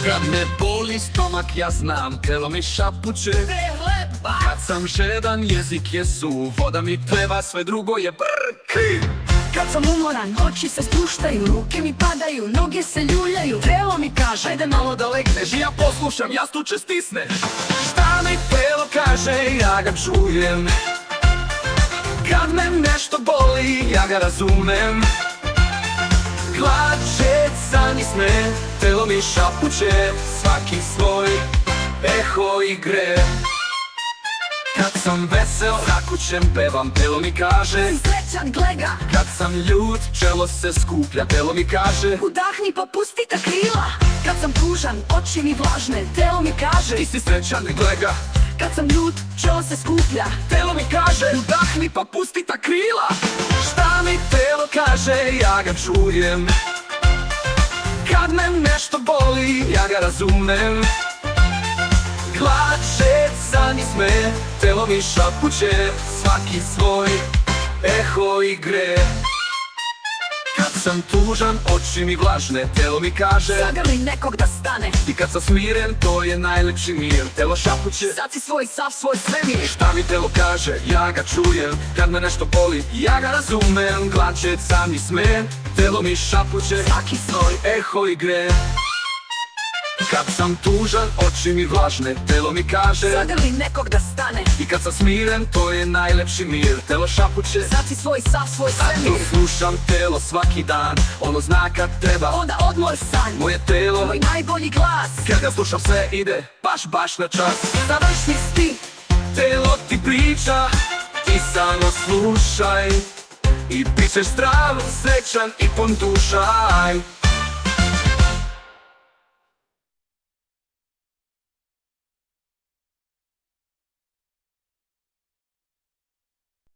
Kad me boli stomak ja znam, telo mi šapuće kad sam žedan jezik je suv, voda mi peva, sve drugo je brk. Kad sam umoran, oči se spuštaju, ruke mi padaju, noge se ljuljaju. Telo mi kaže, Ajde malo da legneš i ja poslušam, jastuče stisne. Šta mi telo kaže, ja ga čujem. Kad me nešto boli, ja ga razumem. Glače, san i sne, telo mi šapuće, svaki svoj eho igre. Kad sam vesel, rakućem pevam, telo mi kaže srećan, glega. kad sam ljut, čelo se skuplja, telo mi kaže Udahni pa pusti ta krila. Kad sam tužan, oči mi vlažne, telo mi kaže ti si srećan, glega. kad sam ljut, čelo se skuplja. Telo mi kaže udahni pa pusti ta krila. Šta mi telo kaže, ja ga čujem. Kad me nešto boli, ja ga razumem. Glače, san i sme, telo mi šapuće, svaki svoj eho igre. Kad sam tužan, oči mi vlažne, telo mi kaže Zagrli nekog da stane. i kad sam smiren, to je najlepši mir. Telo šapuće, Sad si svoj, sav svoj svemir. šta mi telo kaže, ja ga čujem. Kad me nešto boli, ja ga razumem. Glače, san i sme, telo mi šapuće, Svaki svoj. eho igre. Kad sam tužan, oči mi vlažne, telo mi kaže Zagrli nekog da stane. i kad sam smiren, to je najlepši mir. Telo šapuće, Sad si svoj, sav svoj a to svemir. slušam telo svaki dan. Ono zna kad treba, Onda odmor san. moje telo. Moj najbolji glas. Kad ga slušam sve ide, baš na čas. Završni sti. Telo ti priča, ti samo slušaj. I bit ćeš zdrav, srećan i pun dušaj.